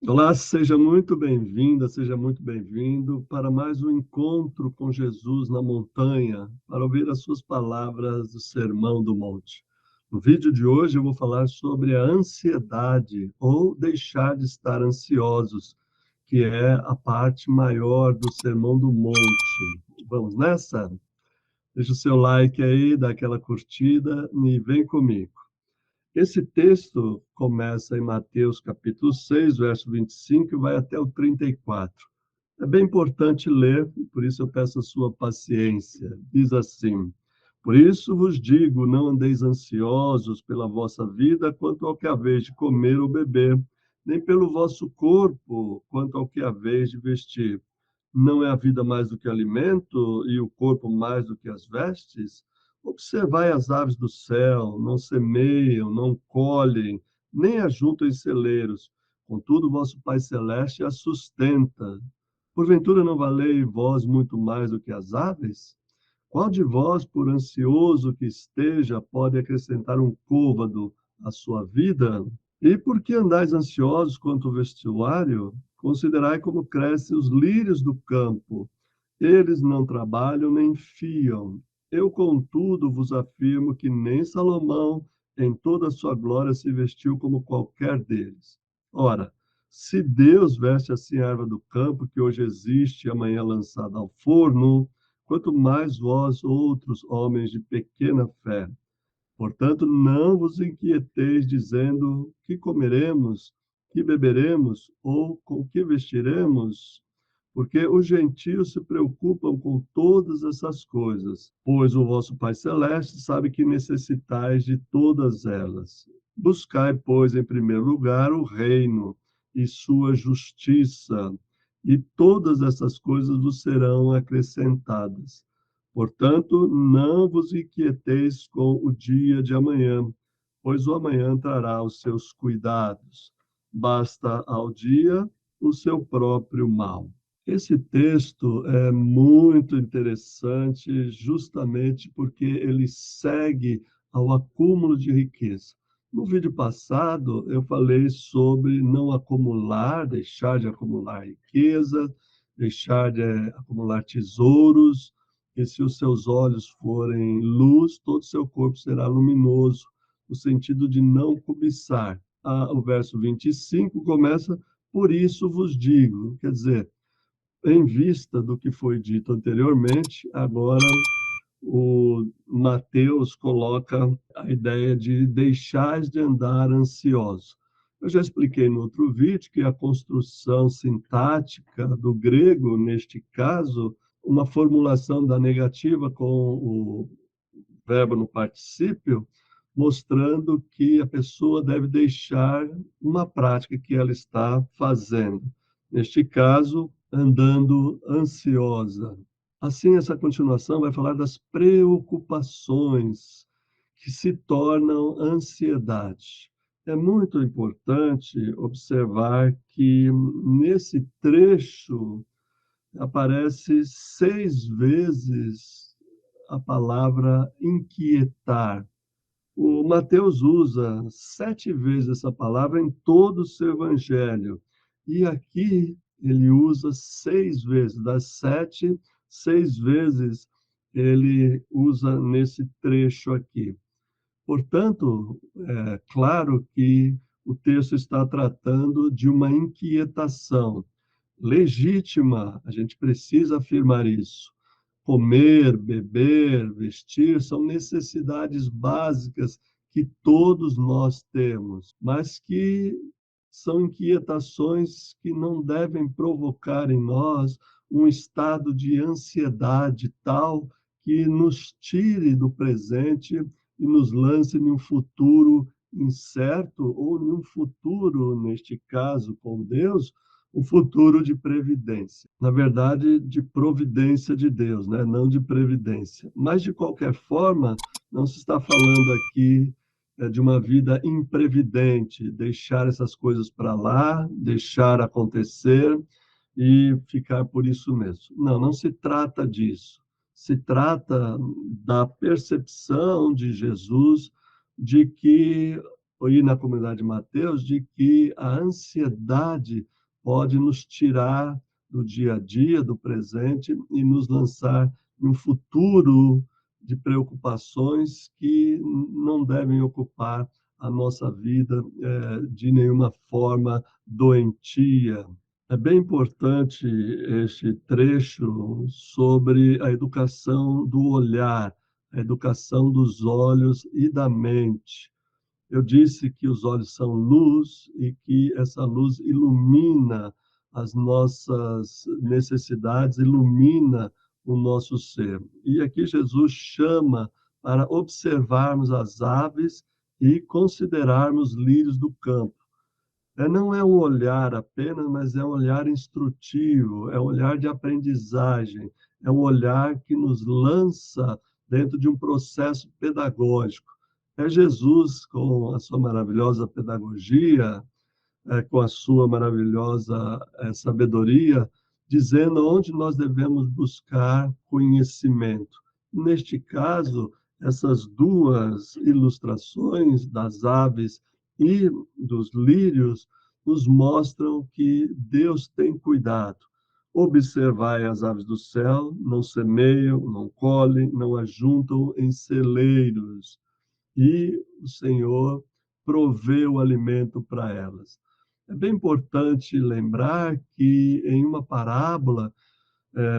Olá, seja muito bem-vinda, seja muito bem-vindo para mais um encontro com Jesus na montanha, para ouvir as suas palavras do Sermão do Monte. No vídeo de hoje eu vou falar sobre a ansiedade ou deixar de estar ansiosos, que é a parte maior do Sermão do Monte. Vamos nessa? Deixa o seu like aí, dá aquela curtida e vem comigo. Esse texto começa em Mateus capítulo 6, verso 25, e vai até o 34. É bem importante ler, por isso eu peço a sua paciência. Diz assim: Por isso vos digo, não andeis ansiosos pela vossa vida, quanto ao que haveis de comer ou beber, nem pelo vosso corpo, quanto ao que haveis de vestir. Não é a vida mais do que alimento e o corpo mais do que as vestes? Observai as aves do céu, não semeiam, não colhem, nem ajuntam em celeiros. Contudo, vosso Pai Celeste as sustenta. Porventura não valei vós muito mais do que as aves? Qual de vós, por ansioso que esteja, pode acrescentar um côvado à sua vida? E por que andais ansiosos quanto ao vestuário? Considerai como crescem os lírios do campo. Eles não trabalham nem fiam. Eu, contudo, vos afirmo que nem Salomão, em toda a sua glória, se vestiu como qualquer deles. Ora, se Deus veste assim a erva do campo, que hoje existe e amanhã lançada ao forno, quanto mais vós, outros homens de pequena fé. Portanto, não vos inquieteis dizendo: que comeremos, que beberemos ou com que vestiremos? Porque os gentios se preocupam com todas essas coisas, pois o vosso Pai Celeste sabe que necessitais de todas elas. Buscai, pois, em primeiro lugar o reino e sua justiça, e todas essas coisas vos serão acrescentadas. Portanto, não vos inquieteis com o dia de amanhã, pois o amanhã trará os seus cuidados. Basta ao dia o seu próprio mal. Esse texto é muito interessante, justamente porque ele segue ao acúmulo de riqueza. No vídeo passado, eu falei sobre não acumular, deixar de acumular riqueza, deixar de acumular tesouros, que se os seus olhos forem luz, todo o seu corpo será luminoso, no sentido de não cobiçar. O verso 25 começa, por isso vos digo, quer dizer, em vista do que foi dito anteriormente, agora o Mateus coloca a ideia de deixar de andar ansioso. Eu já expliquei no outro vídeo que a construção sintática do grego, neste caso, uma formulação da negativa com o verbo no particípio, mostrando que a pessoa deve deixar uma prática que ela está fazendo. Neste caso, andando ansiosa. Assim, essa continuação vai falar das preocupações que se tornam ansiedade. É muito importante observar que nesse trecho aparece 6 vezes a palavra inquietar. O Mateus usa 7 vezes essa palavra em todo o seu evangelho. E aqui ele usa 6 vezes. Das sete, 6 vezes ele usa nesse trecho aqui. Portanto, é claro que o texto está tratando de uma inquietação legítima, a gente precisa afirmar isso. Comer, beber, vestir são necessidades básicas que todos nós temos, mas que são inquietações que não devem provocar em nós um estado de ansiedade tal que nos tire do presente e nos lance em um futuro incerto ou em um futuro, neste caso, com Deus, um futuro de previdência. Na verdade, de providência de Deus, né? Não de previdência. Mas, de qualquer forma, não se está falando aqui de uma vida imprevidente, deixar essas coisas para lá, deixar acontecer e ficar por isso mesmo. Não, não se trata disso. Se trata da percepção de Jesus de que e na comunidade de Mateus, de que a ansiedade pode nos tirar do dia a dia, do presente, e nos lançar em um futuro de preocupações que não devem ocupar a nossa vida de nenhuma forma doentia. É bem importante este trecho sobre a educação do olhar, a educação dos olhos e da mente. Eu disse que os olhos são luz e que essa luz ilumina as nossas necessidades, ilumina o nosso ser. E aqui Jesus chama para observarmos as aves e considerarmos lírios do campo. Não é um olhar apenas, mas é um olhar instrutivo, é um olhar de aprendizagem, é um olhar que nos lança dentro de um processo pedagógico. É Jesus, com a sua maravilhosa pedagogia, com a sua maravilhosa sabedoria, dizendo onde nós devemos buscar conhecimento. Neste caso, essas duas ilustrações das aves e dos lírios nos mostram que Deus tem cuidado. Observai as aves do céu, não semeiam, não colhem, não ajuntam em celeiros, e o Senhor provê o alimento para elas. É bem importante lembrar que em uma parábola,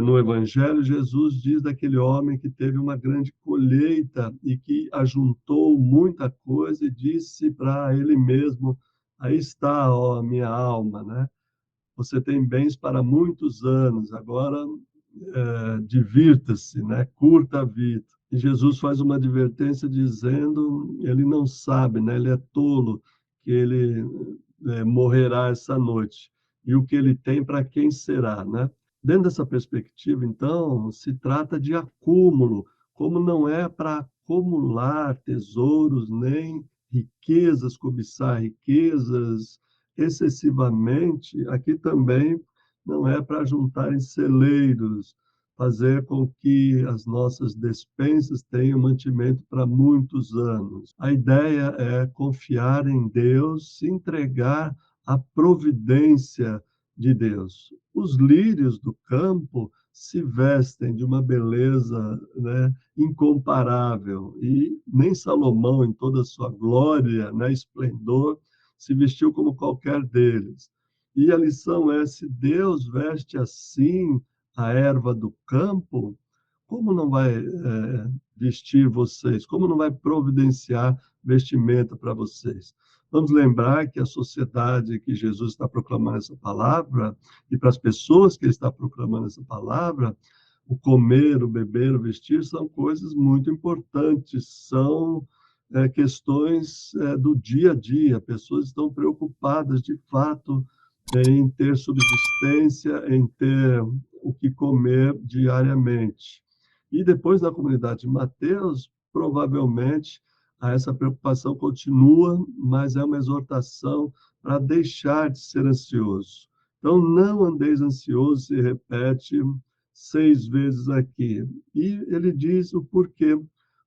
no Evangelho, Jesus diz daquele homem que teve uma grande colheita e que ajuntou muita coisa e disse para ele mesmo: aí está, ó, a minha alma, né? Você tem bens para muitos anos, agora divirta-se, né? Curta a vida. E Jesus faz uma advertência dizendo, ele não sabe, né? Ele é tolo, que ele morrerá essa noite. E o que ele tem, para quem será, né? Dentro dessa perspectiva, então, se trata de acúmulo, como não é para acumular tesouros, nem riquezas, cobiçar riquezas excessivamente, aqui também não é para juntar em celeiros, fazer com que as nossas despensas tenham mantimento para muitos anos. A ideia é confiar em Deus, se entregar à providência de Deus. Os lírios do campo se vestem de uma beleza, né, incomparável, e nem Salomão, em toda a sua glória, né, esplendor, se vestiu como qualquer deles. E a lição é: se Deus veste assim a erva do campo, como não vai vestir vocês? Como não vai providenciar vestimenta para vocês? Vamos lembrar que a sociedade que Jesus está proclamando essa palavra, e para as pessoas que ele está proclamando essa palavra, o comer, o beber, o vestir são coisas muito importantes, são questões do dia a dia. Pessoas estão preocupadas, de fato, em ter subsistência, em ter o que comer diariamente. E depois, na comunidade de Mateus, provavelmente, essa preocupação continua, mas é uma exortação para deixar de ser ansioso. Então, não andeis ansioso, se repete 6 vezes aqui. E ele diz o porquê.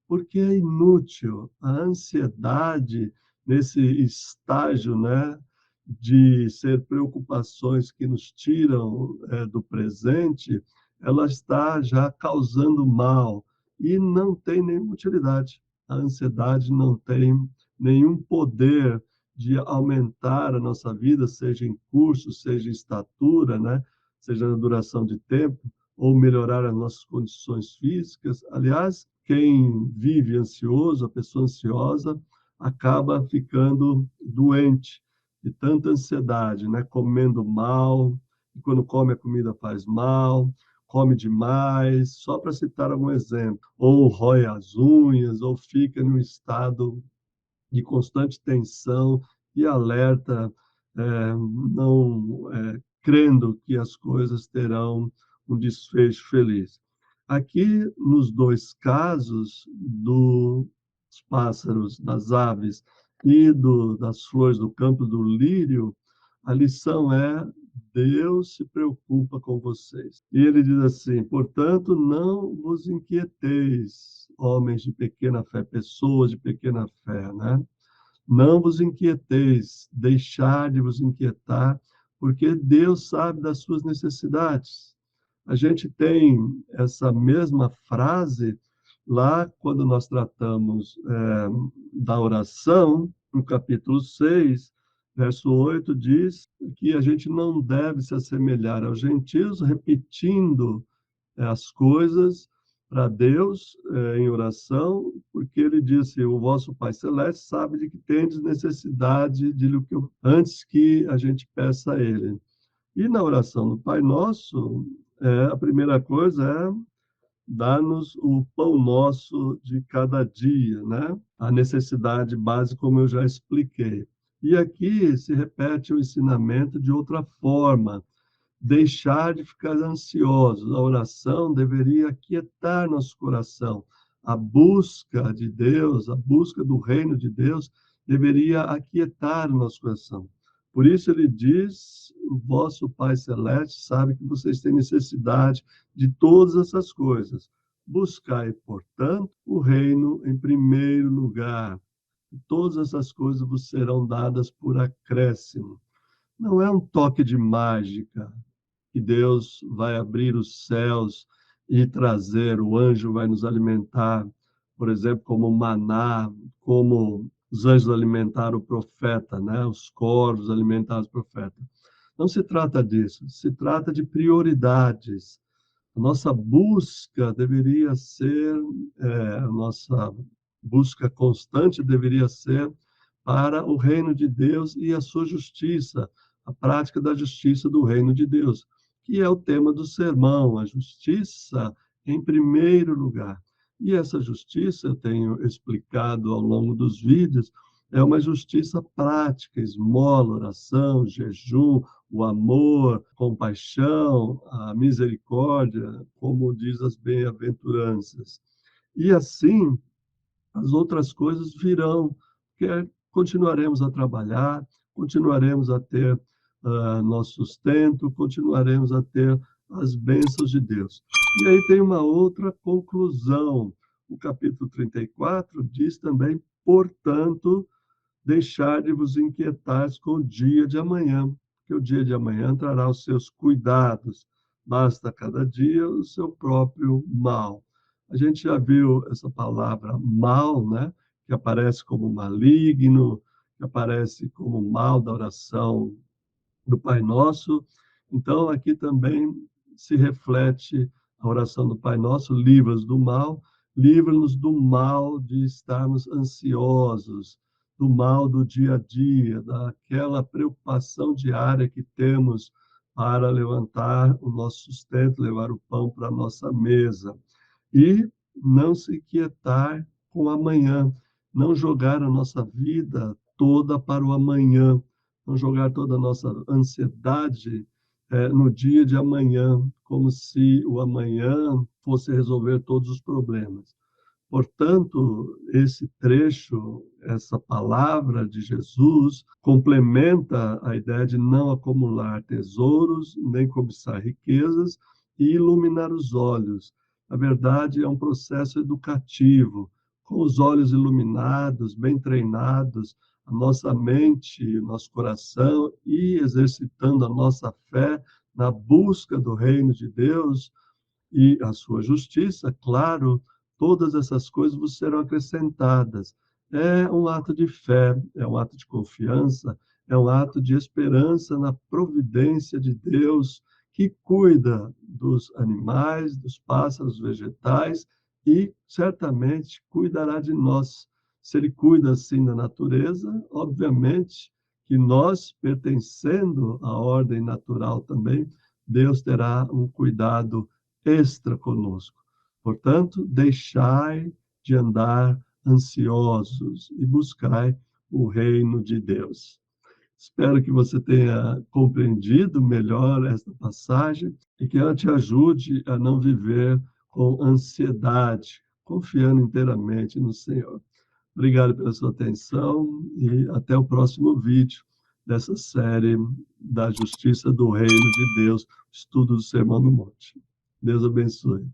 Porque é inútil. A ansiedade, nesse estágio, né, de ser preocupações que nos tiram do presente, ela está já causando mal e não tem nenhuma utilidade. A ansiedade não tem nenhum poder de aumentar a nossa vida, seja em curso, seja em estatura, né? Seja na duração de tempo, ou melhorar as nossas condições físicas. Aliás, quem vive ansioso, a pessoa ansiosa, acaba ficando doente de tanta ansiedade, né? Comendo mal, e quando come a comida faz mal, come demais, só para citar algum exemplo, ou rói as unhas, ou fica num estado de constante tensão e alerta, não crendo que as coisas terão um desfecho feliz. Aqui, nos dois casos, dos pássaros, das aves e das flores do campo, do lírio, a lição é: Deus se preocupa com vocês. E ele diz assim: portanto, não vos inquieteis, homens de pequena fé, pessoas de pequena fé, né? Não vos inquieteis, deixar de vos inquietar, porque Deus sabe das suas necessidades. A gente tem essa mesma frase lá quando nós tratamos da oração, no capítulo 6, verso 8, diz que a gente não deve se assemelhar aos gentios, repetindo as coisas para Deus em oração, porque ele disse: o vosso Pai Celeste sabe de que tendes necessidade de antes que a gente peça a Ele. E na oração do Pai Nosso, a primeira coisa é dar-nos o pão nosso de cada dia, né? A necessidade básica, como eu já expliquei. E aqui se repete o ensinamento de outra forma: deixar de ficar ansiosos. A oração deveria aquietar nosso coração. A busca de Deus, a busca do reino de Deus, deveria aquietar o nosso coração. Por isso ele diz: o vosso Pai Celeste sabe que vocês têm necessidade de todas essas coisas. Buscai, portanto, o reino em primeiro lugar. E todas essas coisas vos serão dadas por acréscimo. Não é um toque de mágica, que Deus vai abrir os céus e trazer, o anjo vai nos alimentar, por exemplo, como maná, como os anjos alimentaram o profeta, né? Os corvos alimentaram os profetas. Não se trata disso, se trata de prioridades. A nossa busca deveria ser, a nossa busca constante deveria ser para o reino de Deus e a sua justiça, a prática da justiça do reino de Deus, que é o tema do sermão, a justiça em primeiro lugar. E essa justiça, eu tenho explicado ao longo dos vídeos, é uma justiça prática: esmola, oração, jejum, o amor, compaixão, a misericórdia, como diz as bem-aventuranças. E assim, as outras coisas virão, porque continuaremos a trabalhar, continuaremos a ter nosso sustento, continuaremos a ter as bênçãos de Deus. E aí tem uma outra conclusão. O capítulo 34 diz também: portanto, deixar de vos inquietar com o dia de amanhã, porque o dia de amanhã trará os seus cuidados. Basta cada dia o seu próprio mal. A gente já viu essa palavra mal, né? Que aparece como maligno, que aparece como mal da oração do Pai Nosso. Então, aqui também se reflete a oração do Pai Nosso: livra-nos do mal, livra-nos do mal de estarmos ansiosos, do mal do dia a dia, daquela preocupação diária que temos para levantar o nosso sustento, levar o pão para a nossa mesa. E não se inquietar com o amanhã, não jogar a nossa vida toda para o amanhã, não jogar toda a nossa ansiedade no dia de amanhã, como se o amanhã fosse resolver todos os problemas. Portanto, esse trecho, essa palavra de Jesus, complementa a ideia de não acumular tesouros, nem cobiçar riquezas e iluminar os olhos. Na verdade, é um processo educativo. Com os olhos iluminados, bem treinados, a nossa mente, nosso coração, e exercitando a nossa fé na busca do reino de Deus e a sua justiça, claro, todas essas coisas vos serão acrescentadas. É um ato de fé, é um ato de confiança, é um ato de esperança na providência de Deus, que cuida dos animais, dos pássaros, vegetais, e certamente cuidará de nós. Se ele cuida assim da natureza, obviamente que nós, pertencendo à ordem natural também, Deus terá um cuidado extra conosco. Portanto, deixai de andar ansiosos e buscai o reino de Deus. Espero que você tenha compreendido melhor esta passagem e que ela te ajude a não viver com ansiedade, confiando inteiramente no Senhor. Obrigado pela sua atenção e até o próximo vídeo dessa série da Justiça do Reino de Deus, estudo do Sermão do Monte. Deus abençoe.